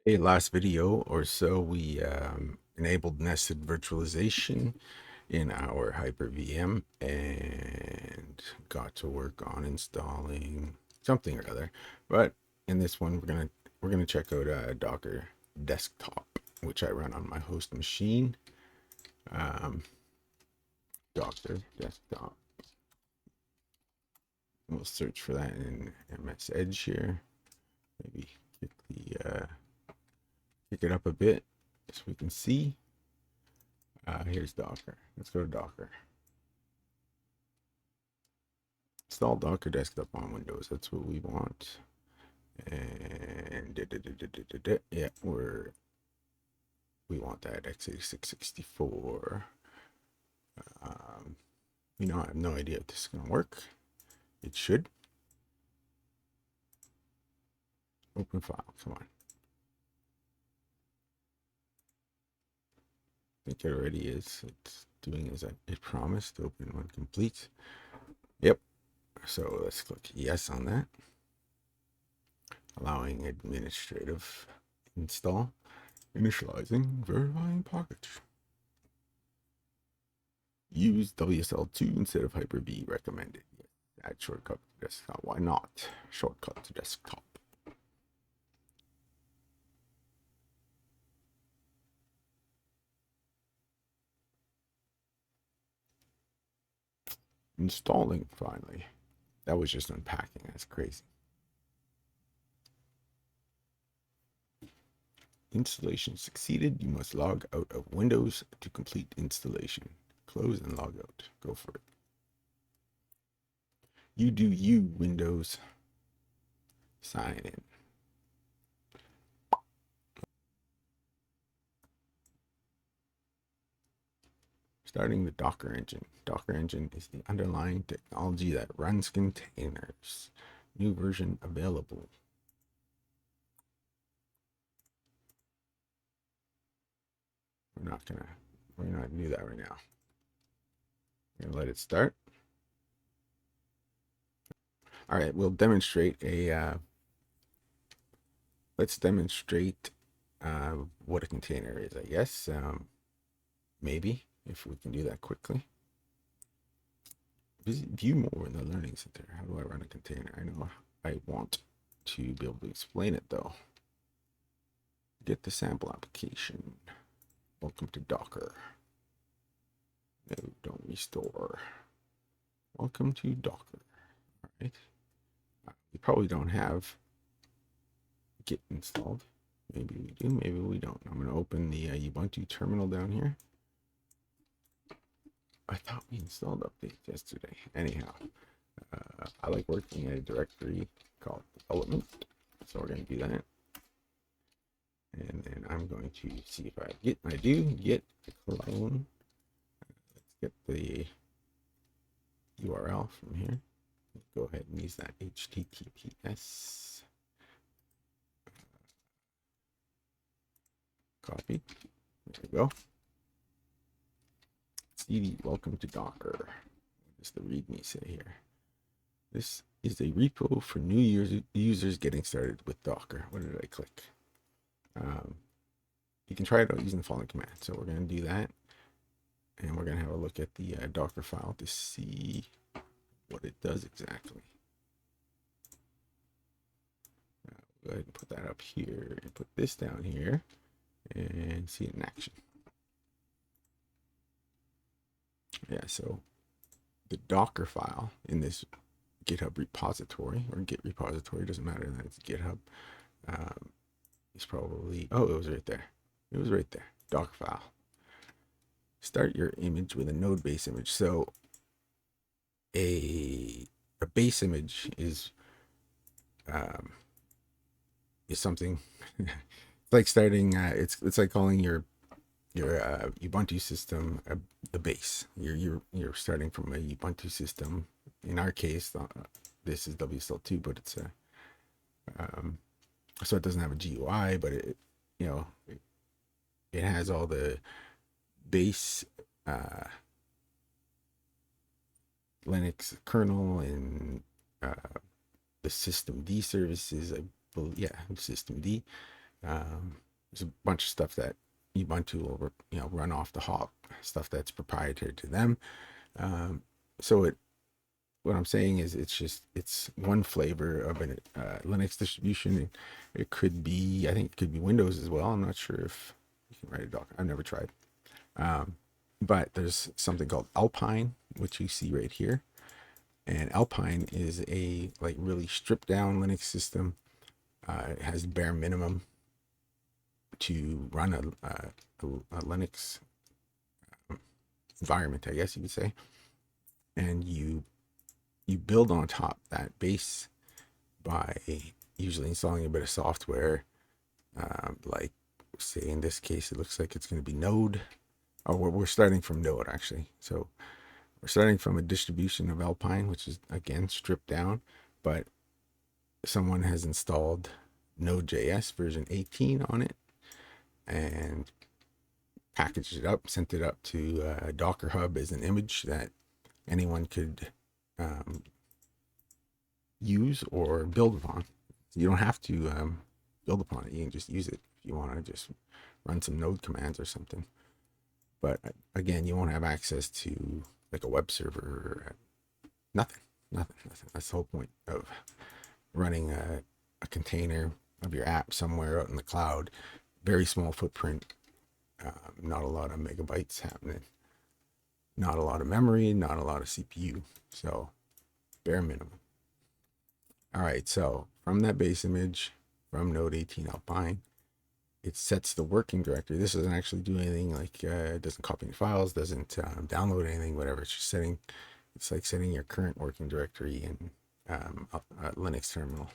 Hey, last video or so, we enabled nested virtualization in our Hyper-VM and got to work on installing something or other. But in this one, we're gonna check out Docker Desktop, which I run on my host machine. Um, Docker Desktop. We'll search for that in MS Edge here. Maybe kick kick it up a bit so we can see. Here's Docker. Let's go to Docker. Install Docker Desktop on Windows. That's what we want. And yeah, we want that x86-64. I have no idea if this is gonna work. It should. Open file. Come on. I think it already is. It's doing as it promised. Open when complete. Yep. So let's click yes on that. Allowing administrative install. Initializing verifying package. Use WSL2 instead of Hyper-V recommended. Add shortcut to desktop. Why not? Shortcut to desktop. Installing finally. That was just unpacking. That's crazy. Installation succeeded. You must log out of Windows to complete installation. Close and log out. Go for it. You do you, Windows. Sign in. Starting the Docker engine. Docker engine is the underlying technology that runs containers. New version available. We're not gonna do that right now. We're gonna let it start. All right, we'll demonstrate let's demonstrate what a container is, I guess. Maybe if we can do that quickly. View more in the Learning Center. How do I run a container? I know I want to be able to explain it though. Get the sample application. Welcome to Docker. No, don't restore. Welcome to Docker. All right. We probably don't have Git installed. Maybe we do, maybe we don't. I'm going to open the Ubuntu terminal down here. I thought we installed updates yesterday. Anyhow, I like working in a directory called development. So we're going to do that. And then I'm going to see if I do get clone. Let's get the URL from here. Go ahead and use that HTTPS. Copy. There we go. CD, welcome to Docker. What does the README say here? This is a repo for new users getting started with Docker. What did I click? You can try it out using the following command. So we're going to do that. And we're going to have a look at the Dockerfile to see what it does exactly. Go ahead and put that up here and put this down here and see it in action. Yeah, so the Docker file in this GitHub repository or Git repository, doesn't matter that it's GitHub, is probably, oh, it was right there. It was right there. Docker file. Start your image with a node base image. So a base image is something like starting. It's like calling your Ubuntu system the base. You're starting from a Ubuntu system. In our case, this is WSL2, but it's a so it doesn't have a GUI, but it has all the base Linux kernel and the system D services. Yeah, system D. There's a bunch of stuff that Ubuntu will, run off the hop, stuff that's proprietary to them. So what I'm saying is it's one flavor of a Linux distribution. It could be, I think it could be Windows as well. I'm not sure if you can write a Docker. I've never tried. But there's something called Alpine, which you see right here. And Alpine is a like really stripped down Linux system. It has bare minimum to run a Linux environment, I guess you could say. And you build on top that base by usually installing a bit of software, like say in this case, it looks like it's going to be Node. Oh, we're starting from Node actually. So we're starting from a distribution of Alpine, which is again stripped down, but someone has installed Node.js version 18 on it and packaged it up, sent it up to Docker Hub as an image that anyone could use or build upon. You don't have to build upon it. You can just use it if you want to just run some node commands or something. But again, you won't have access to like a web server or nothing. That's the whole point of running a container of your app somewhere out in the cloud. Very small footprint, not a lot of megabytes happening, not a lot of memory, not a lot of CPU. So bare minimum. All right, so from that base image, from Node 18 Alpine, it sets the working directory. This doesn't actually do anything, like it doesn't copy any files, doesn't download anything, whatever. It's just setting, it's like setting your current working directory in a Linux terminal.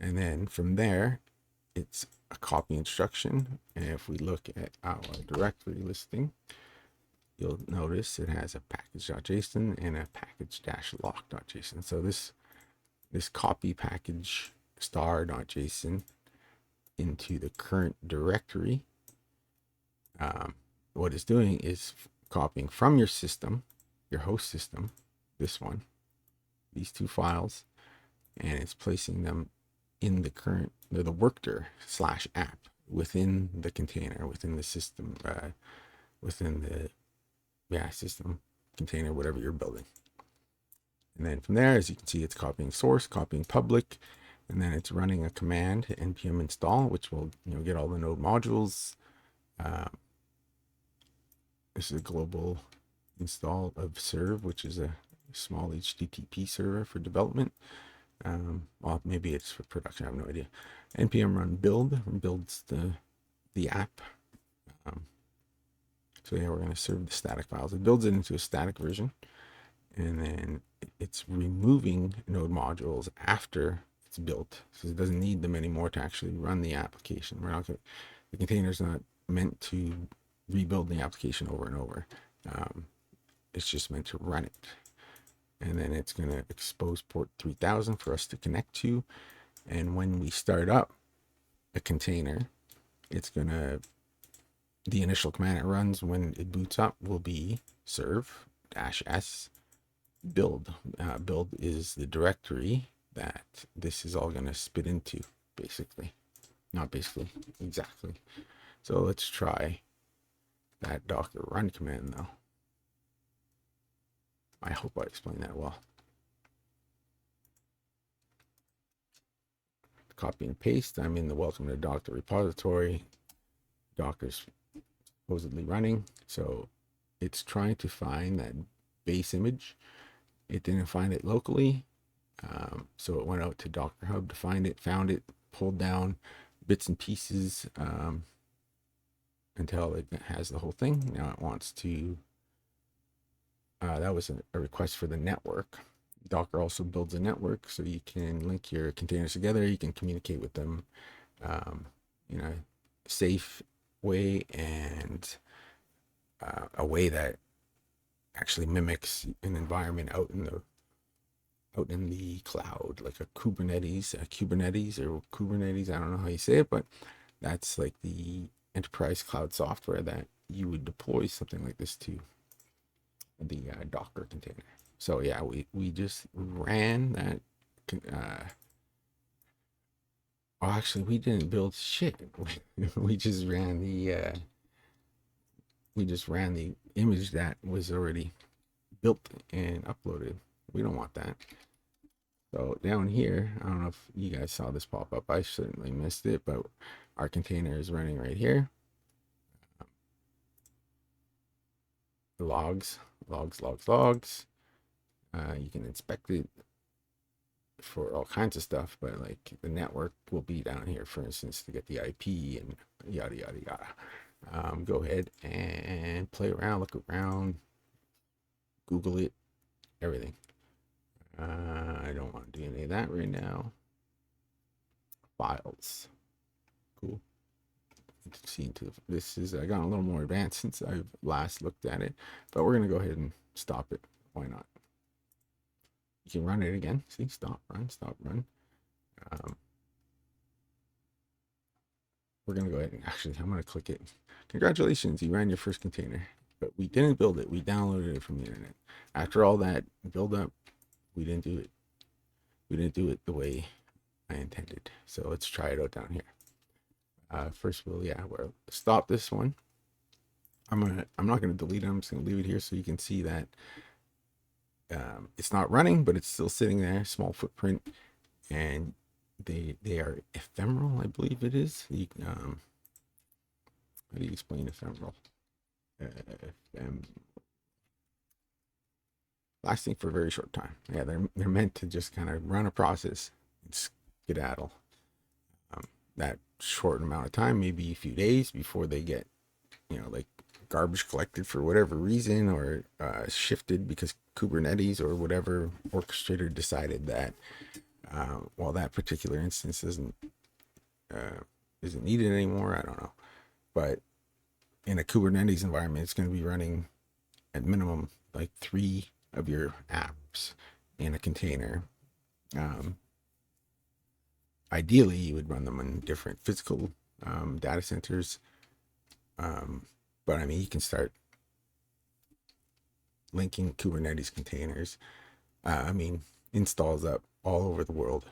And then from there, it's a copy instruction. And if we look at our directory listing, you'll notice it has a package.json and a package-lock.json. So this copy package star.json into the current directory, what it's doing is copying from your system, your host system, this one, these two files, and it's placing them in the current, the workdir / app within the container, within the system, within the system container, whatever you're building. And then from there, as you can see, it's copying source, copying public, and then it's running a command, npm install, which will get all the node modules. This is a global install of serve, which is a small HTTP server for development. Well, maybe it's for production. I have no idea. npm run build builds the app. So yeah, we're going to serve the static files. It builds it into a static version, and then it's removing node modules after it's built, so it doesn't need them anymore to actually run the application. We're not gonna, the container's not meant to rebuild the application over and over. It's just meant to run it. And then it's going to expose port 3000 for us to connect to. And when we start up a container, it's going to, the initial command it runs when it boots up will be serve -s build. Build is the directory that this is all going to spit into, basically. Not basically, exactly. So let's try that Docker run command though. I hope I explained that well. Copy and paste. I'm in the welcome to Docker repository. Docker's supposedly running. So it's trying to find that base image. It didn't find it locally. So it went out to Docker Hub to find it, found it, pulled down bits and pieces until it has the whole thing. Now it wants to, that was a request for the network. Docker also builds a network so you can link your containers together. You can communicate with them in a safe way and a way that actually mimics an environment out in the cloud, like a Kubernetes, or Kubernetes. I don't know how you say it, but that's like the enterprise cloud software that you would deploy something like this to, the Docker container. So yeah, we just ran that Oh, actually, we didn't build shit. We just ran the image that was already built and uploaded. We don't want that. So down here, I don't know if you guys saw this pop up. I certainly missed it, but our container is running right here. Logs, logs, logs, logs. You can inspect it for all kinds of stuff, but like the network will be down here, for instance, to get the IP and yada, yada, yada. Go ahead and play around, look around, Google it, everything. I don't want to do any of that right now. Files. Cool. See into this is I got a little more advanced since I've last looked at it, but we're gonna go ahead and stop it. Why not? You can run it again. See, stop, run, stop, run. We're gonna go ahead and actually I'm gonna click it. Congratulations, you ran your first container, but we didn't build it. We downloaded it from the internet. After all that build up, we didn't do it. We didn't do it the way I intended. So let's try it out down here. First we'll stop this one. I'm not gonna delete it. I'm just gonna leave it here so you can see that it's not running, but it's still sitting there. Small footprint, and they are ephemeral, I believe it is. How do you explain ephemeral? Lasting for a very short time. Yeah, they're meant to just kind of run a process and skedaddle. That short amount of time, maybe a few days before they get, like garbage collected for whatever reason, or shifted because Kubernetes or whatever orchestrator decided that well, that particular instance isn't needed anymore. I don't know, but in a Kubernetes environment, it's going to be running at minimum like 3 of your apps in a container. Ideally, you would run them in different physical data centers. But I mean, you can start linking Kubernetes containers. Installs up all over the world.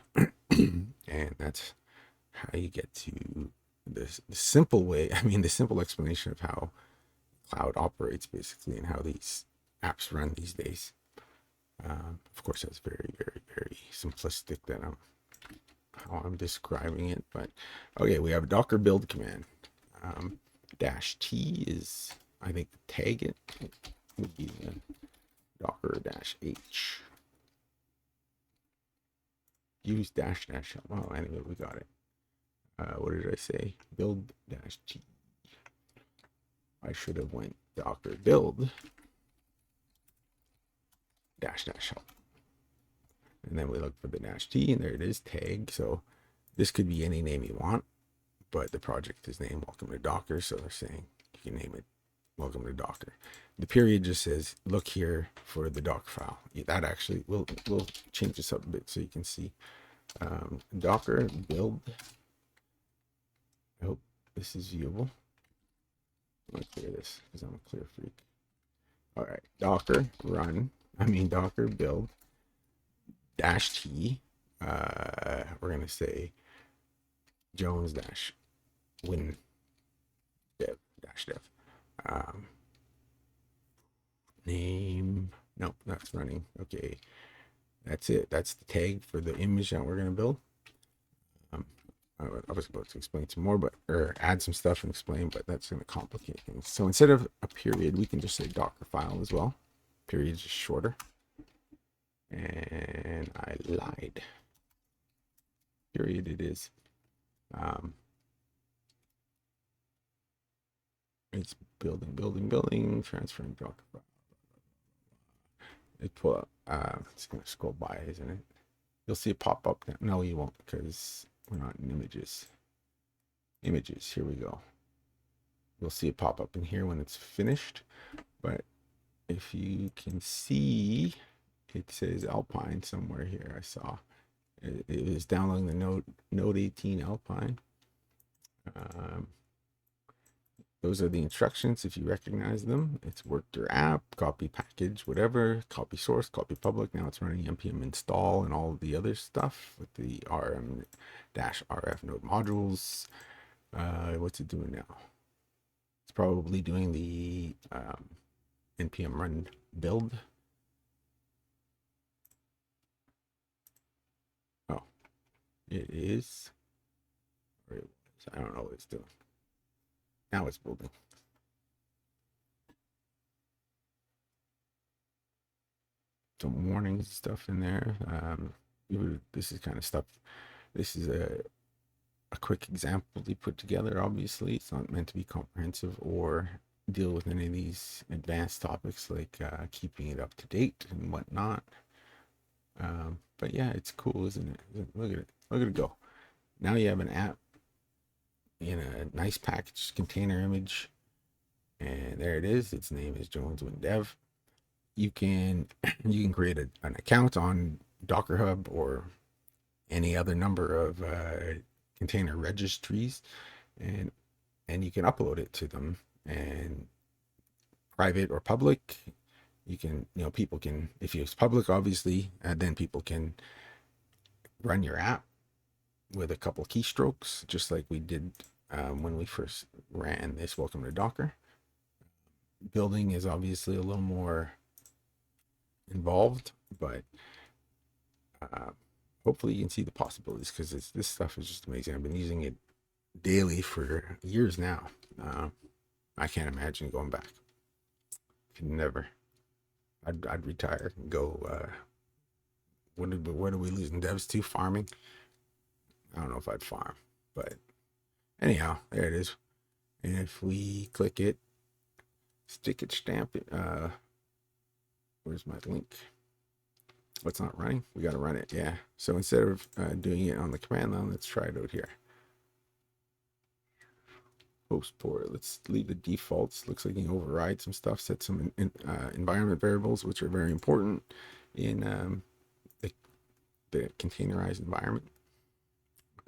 And that's how you get to the simple way. The simple explanation of how cloud operates, basically, and how these apps run these days. Of course, that's very, very, very simplistic that how I'm describing it. But okay, we have a Docker build command. -t is, I think, tag it would be the Docker-h. Use -- well, anyway, we got it. What did I say? Build-t. I should have went Docker build -- help. And then we look for the -t, and there it is, tag. So this could be any name you want, but the project is named Welcome to Docker, so they're saying you can name it Welcome to Docker. The period just says look here for the Dockerfile. That actually we'll change this up a bit so you can see. Docker build. I hope this is viewable. I'm gonna clear this because I'm a clear freak. All right, Docker Docker build -t. We're gonna say Jones -win dev -dev. Name. Nope, that's running. Okay, that's it. That's the tag for the image that we're gonna build. I was about to explain some more, or add some stuff and explain, but that's going to complicate things. So instead of a period, we can just say Dockerfile as well. Period is just shorter. And I lied. Period it is. It's building, transferring Dockerfile. It pull up. It's going to scroll by, isn't it? You'll see it pop up. No, you won't, because we're not in images. Images, here we go. You'll see it pop up in here when it's finished. But if you can see, it says Alpine somewhere here. I saw it is downloading the Node 18 Alpine. those are the instructions if you recognize them. It's work your app, copy package, whatever, copy source, copy public. Now it's running npm install and all of the other stuff with the rm-rf node modules. What's it doing now? It's probably doing the npm run build. Oh, it is. Or it was. I don't know what it's doing. Now it's building. Some warning stuff in there. This is kind of stuff. This is a quick example they put together. Obviously, it's not meant to be comprehensive or deal with any of these advanced topics like keeping it up to date and whatnot. But yeah, it's cool, isn't it? Look at it. Look at it go. Now you have an app in a nice packaged container image, and there it is. Its name is Jones Win Dev. You can create an account on Docker Hub or any other number of container registries, and you can upload it to them, and private or public. You can, people can, if it's public, obviously, then people can run your app with a couple keystrokes, just like we did when we first ran this Welcome to Docker. Building is obviously a little more involved, but hopefully you can see the possibilities, because this stuff is just amazing. I've been using it daily for years now. I can't imagine going back. Could never. I'd retire and go. What are we losing devs to? Farming. I don't know if I'd farm, but anyhow, there it is. And if we click it, stick it, stamp it. Where's my link? What's not running? We got to run it. Yeah. So instead of doing it on the command line, let's try it out here. Host port. Let's leave the defaults. Looks like you can override some stuff. Set some environment variables, which are very important in the containerized environment.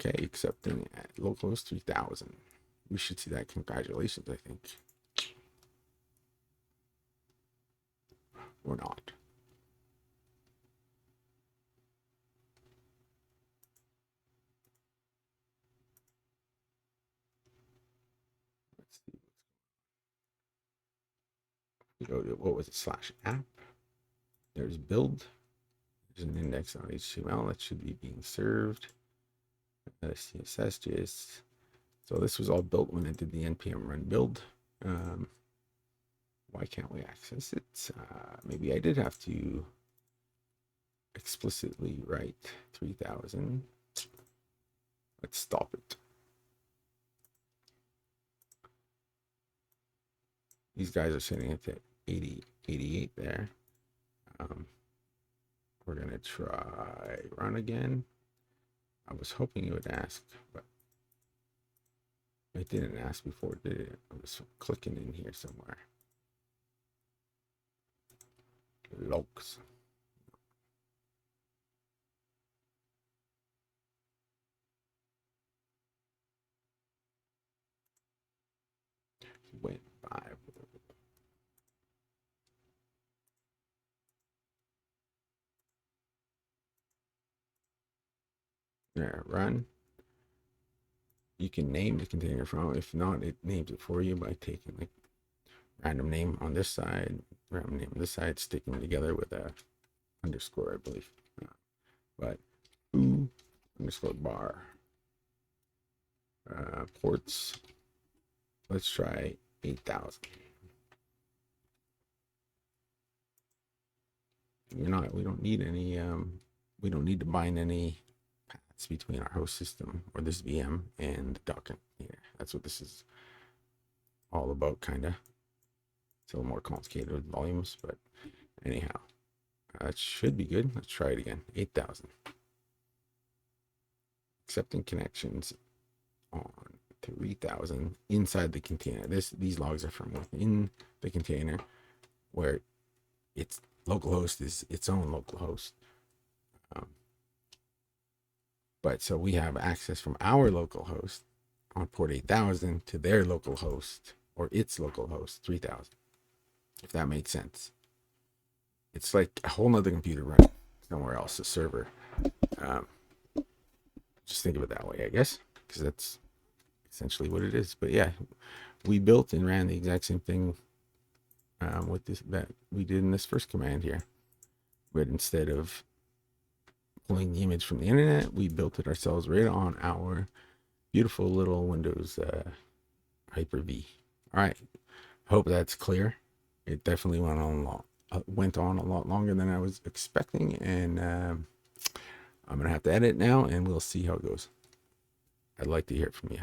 Okay, accepting at localhost 3000. We should see that. Congratulations, I think. Or not. Let's see. We go to, what was it, /app. There's build. There's an index on HTML that should be being served. CSS, JS. So this was all built when I did the npm run build. Why can't we access it? Maybe I did have to explicitly write 3000. Let's stop it. These guys are sitting at the 80, 88 there. We're gonna try run again. I was hoping it would ask, but it didn't ask before, did it? I was clicking in here somewhere. Logs. Went by. There, run. You can name the container from. If not, it names it for you by taking like random name on this side, random name on this side, sticking them together with a underscore, I believe. But underscore bar. Ports. Let's try 8000. We don't need any we don't need to bind any paths between our host system or this VM and the Docker container. That's what this is all about, kind of. It's a little more complicated with volumes, but anyhow, that should be good. Let's try it again. 8000. Accepting connections on 3000 inside the container. These logs are from within the container, where its localhost is its own localhost. But so we have access from our localhost on port 8000 to their localhost or its localhost 3000, if that makes sense. It's like a whole nother computer running somewhere else, a server. Um, just think of it that way, I guess, because that's essentially what it is. But yeah, we built and ran the exact same thing with this that we did in this first command here. But instead of pulling the image from the internet, we built it ourselves right on our beautiful little Windows Hyper-V. All right, hope that's clear. It definitely went on a lot longer than I was expecting, and I'm gonna have to edit now, and we'll see how it goes. I'd like to hear from you.